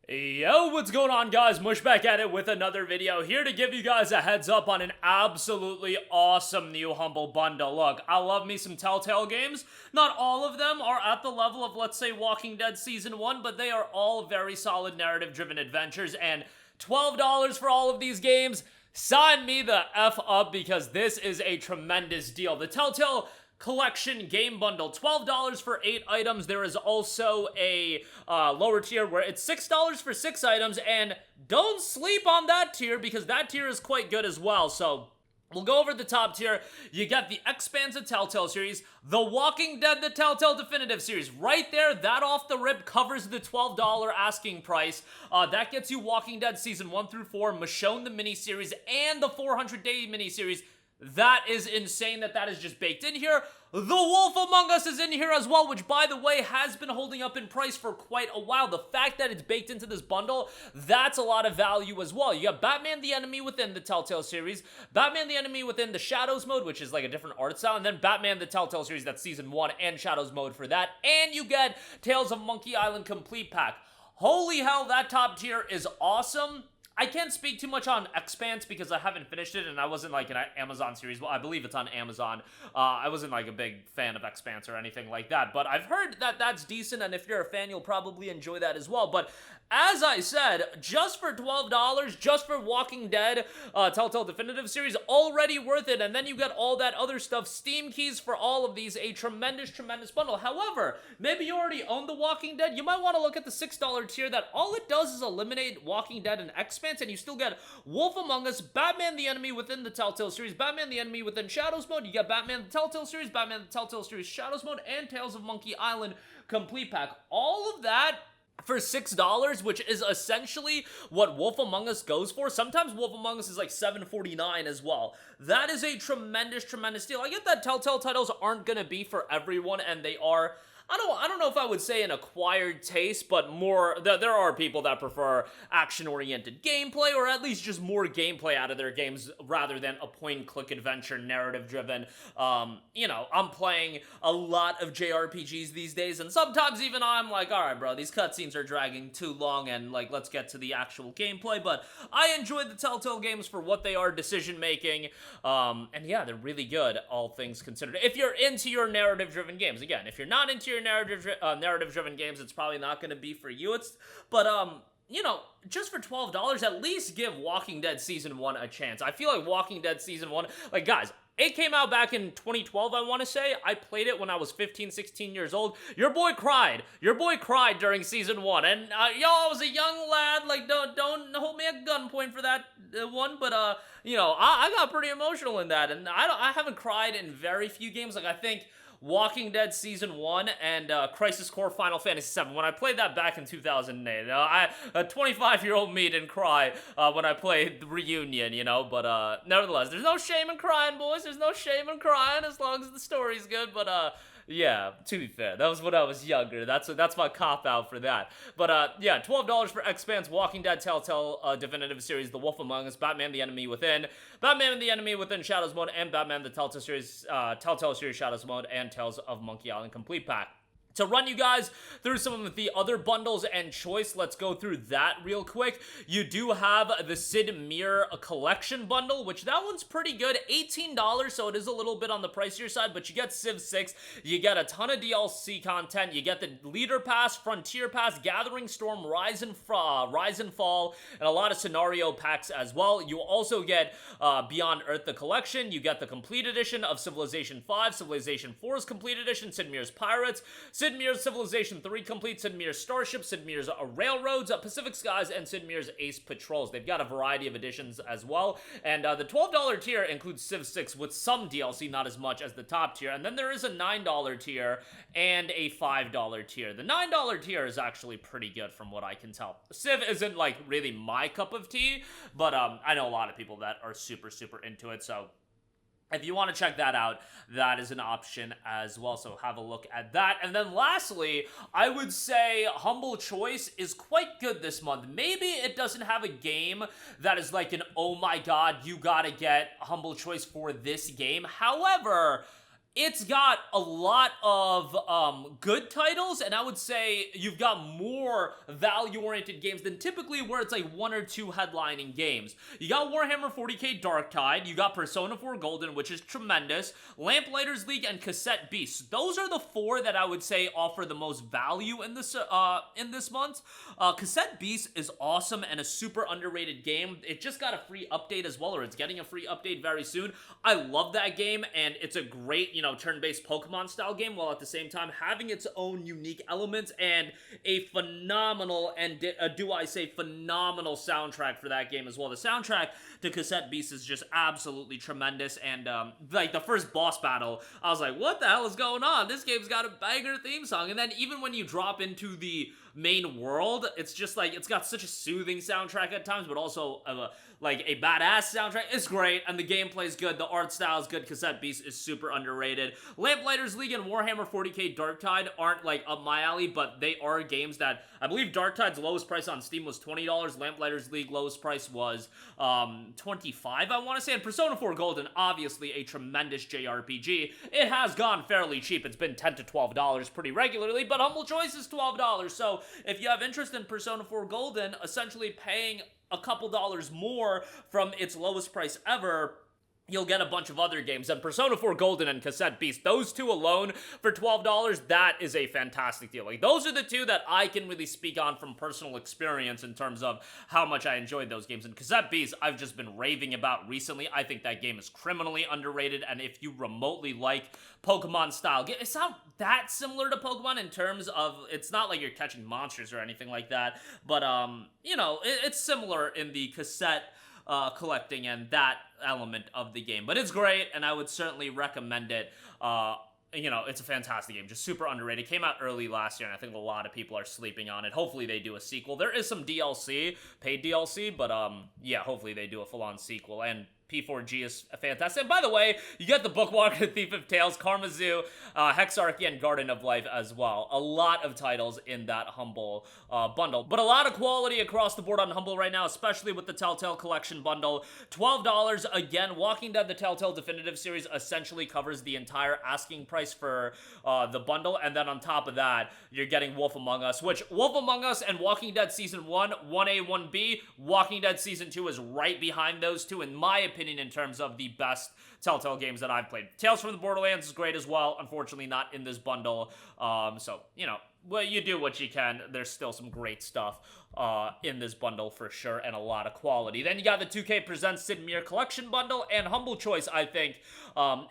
Yo, what's going on, guys? Mush back at it with another video, here to give you guys a heads up on an absolutely awesome new Humble Bundle. Look, I love me some Telltale games. Not all of them are at the level of, let's say, Walking Dead Season 1, but they are all very solid narrative-driven adventures, and $12 for all of these games, sign me the F up, because this is a tremendous deal. The Telltale Collection game bundle, $12 for 8 items. There is also a lower tier where it's $6 for 6 items, and don't sleep on that tier because that tier is quite good as well. So we'll go over the top tier. You get the Expansive Telltale series, The Walking Dead, the Telltale Definitive series. Right there, that off the rip covers the $12 asking price. That gets you Walking Dead Season 1 through 4, Michonne the miniseries, and the 400-day miniseries. That is insane that is just baked in here. The Wolf Among Us is in here as well, which, by the way, has been holding up in price for quite a while. The fact that it's baked into this bundle, that's a lot of value as well. You got Batman the Enemy within the Telltale series, Batman the Enemy within the Shadows mode, which is like a different art style, and then Batman the Telltale series, that's Season 1, and Shadows mode for that. And you get Tales of Monkey Island Complete Pack. Holy hell, that top tier is awesome. I can't speak too much on Expanse because I haven't finished it and I wasn't like an Amazon series. Well, I believe it's on Amazon. I wasn't like a big fan of Expanse or anything like that, but I've heard that that's decent, and if you're a fan, you'll probably enjoy that as well. But as I said, just for $12, just for Walking Dead Telltale Definitive series, already worth it. And then you get all that other stuff, Steam keys for all of these, a tremendous bundle. However, maybe you already own The Walking Dead. You might want to look at the $6 tier that all it does is eliminate Walking Dead and Expanse, and you still get Wolf Among Us, Batman the Enemy within the Telltale series, Batman the Enemy within Shadows mode. You get Batman the Telltale series, Batman the Telltale series Shadows mode, and Tales of Monkey Island Complete Pack. All of that for $6, which is essentially what Wolf Among Us goes for. Sometimes Wolf Among Us is like $7.49 as well. That is a tremendous deal. I get that Telltale titles aren't gonna be for everyone, and they are, I don't know if I would say an acquired taste, but more, there are people that prefer action-oriented gameplay, or at least just more gameplay out of their games rather than a point-and-click adventure, narrative-driven. You know, I'm playing a lot of JRPGs these days, and sometimes even I'm like, alright bro, these cutscenes are dragging too long, and like, let's get to the actual gameplay. But I enjoy the Telltale games for what they are, decision-making, and yeah, they're really good, all things considered. If you're into your narrative-driven games, again, if you're not into your narrative-driven games, it's probably not going to be for you. But you know, just for $12, at least give Walking Dead Season 1 a chance. I feel like Walking Dead Season 1, like, guys, it came out back in 2012, I want to say. I played it when I was 15, 16 years old. Your boy cried. Your boy cried during Season 1. And, yo, I was a young lad. Like, don't hold me at gunpoint for that one. But, you know, I got pretty emotional in that. And I haven't cried in very few games. Like, I think Walking Dead Season 1 and Crisis Core Final Fantasy VII. When I played that back in 2008, a 25-year-old me didn't cry when I played the Reunion, you know, but nevertheless, there's no shame in crying, boys. There's no shame in crying as long as the story's good, but yeah, to be fair, that was when I was younger. That's my cop-out for that. But, yeah, $12 for Expanse, Walking Dead Telltale Definitive Series, The Wolf Among Us, Batman the Enemy Within, Batman the Enemy Within Shadows Mode, and Batman the Telltale Series Shadows Mode, and Tales of Monkey Island Complete Pack. To run you guys through some of the other bundles and choice, let's go through that real quick. You do have the Sid Meier Collection bundle, which that one's pretty good. $18, so it is a little bit on the pricier side, but you get Civ 6, you get a ton of DLC content, you get the Leader Pass, Frontier Pass, Gathering Storm, Rise and Fall, and a lot of scenario packs as well. You also get Beyond Earth, the collection. You get the Complete Edition of Civilization 5, Civilization 4's Complete Edition, Sid Meier's Pirates, Sid Meier's Civilization 3 Complete, Sid Meier's Starship, Sid Meier's Railroads, Pacific Skies, and Sid Meier's Ace Patrols. They've got a variety of editions as well, and the $12 tier includes Civ 6 with some DLC, not as much as the top tier, and then there is a $9 tier and a $5 tier. The $9 tier is actually pretty good from what I can tell. Civ isn't like really my cup of tea, but I know a lot of people that are super into it, so if you want to check that out, that is an option as well, so have a look at that. And then lastly, I would say Humble Choice is quite good this month. Maybe it doesn't have a game that is like an, oh my god, you gotta get Humble Choice for this game. However, It's got a lot of good titles, and I would say you've got more value-oriented games than typically where it's like one or two headlining games. You got Warhammer 40k Darktide, you got Persona 4 Golden, which is tremendous, Lamplighters League, and Cassette Beasts. Those are the four that I would say offer the most value in this month. Cassette Beasts is awesome and a super underrated game. It just got a free update as well, or it's getting a free update very soon. I love that game, and it's a great, turn-based Pokemon style game, while at the same time having its own unique elements and a phenomenal, and do I say phenomenal, soundtrack for that game as well. The soundtrack to Cassette Beasts is just absolutely tremendous, and like the first boss battle, I was like, what the hell is going on? This game's got a banger theme song. And then even when you drop into the main world, it's just like, it's got such a soothing soundtrack at times, but also like a badass soundtrack. It's great, and the gameplay is good, the art style is good. Cassette Beast is super underrated. Lamplighters League and Warhammer 40k Darktide aren't like up my alley, but they are games that, I believe Darktide's lowest price on Steam was $20, Lamplighters League lowest price was $25, I want to say, and Persona 4 Golden, obviously a tremendous JRPG. It has gone fairly cheap. It's been $10 to $12 pretty regularly, but Humble Choice is $12, so if you have interest in Persona 4 Golden, essentially paying a couple dollars more from its lowest price ever, you'll get a bunch of other games. And Persona 4 Golden and Cassette Beast, those two alone for $12, that is a fantastic deal. Like, those are the two that I can really speak on from personal experience in terms of how much I enjoyed those games. And Cassette Beast, I've just been raving about recently. I think that game is criminally underrated, and if you remotely like Pokemon style game, it's not that similar to Pokemon in terms of, it's not like you're catching monsters or anything like that, but it's similar in the cassette collecting and that element of the game. But it's great, and I would certainly recommend it. It's a fantastic game, just super underrated. Came out early last year, and I think a lot of people are sleeping on it. Hopefully they do a sequel. There is some DLC, paid DLC, but yeah, hopefully they do a full-on sequel. And P4G is fantastic. And by the way, you get the Bookwalker, Thief of Tales, Karma Zoo, Hexarchy, and Garden of Life as well. A lot of titles in that Humble bundle. But a lot of quality across the board on Humble right now, especially with the Telltale Collection bundle. $12. Again, Walking Dead, the Telltale Definitive Series, essentially covers the entire asking price for the bundle. And then on top of that, you're getting Wolf Among Us, which Wolf Among Us and Walking Dead Season 1, 1A, 1B, Walking Dead Season 2 is right behind those two, in my opinion, in terms of the best Telltale games that I've played. Tales from the Borderlands is great as well. Unfortunately, not in this bundle. Well, you do what you can. There's still some great stuff in this bundle for sure, and a lot of quality. Then you got the 2K Presents Sid Meier Collection bundle, and Humble Choice, I think,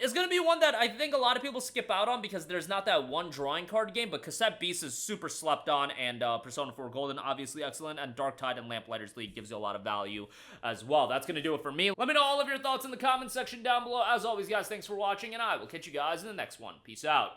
is going to be one that I think a lot of people skip out on because there's not that one drawing card game, but Cassette Beast is super slept on, and Persona 4 Golden, obviously excellent, and Darktide and Lamplighters League gives you a lot of value as well. That's going to do it for me. Let me know all of your thoughts in the comment section down below. As always, guys, thanks for watching, and I will catch you guys in the next one. Peace out.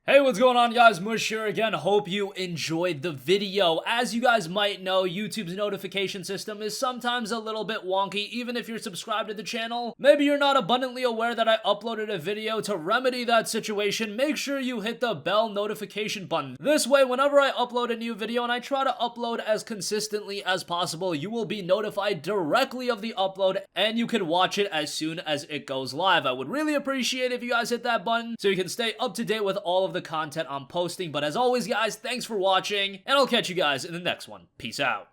Hey, what's going on, guys? Mush here again. Hope you enjoyed the video. As you guys might know, YouTube's notification system is sometimes a little bit wonky, even if you're subscribed to the channel. Maybe you're not abundantly aware that I uploaded a video. To remedy that situation, make sure you hit the bell notification button. This way, whenever I upload a new video, and I try to upload as consistently as possible, you will be notified directly of the upload, and you can watch it as soon as it goes live. I would really appreciate if you guys hit that button so you can stay up to date with all of the content I'm posting. But as always, guys, thanks for watching, and I'll catch you guys in the next one. Peace out.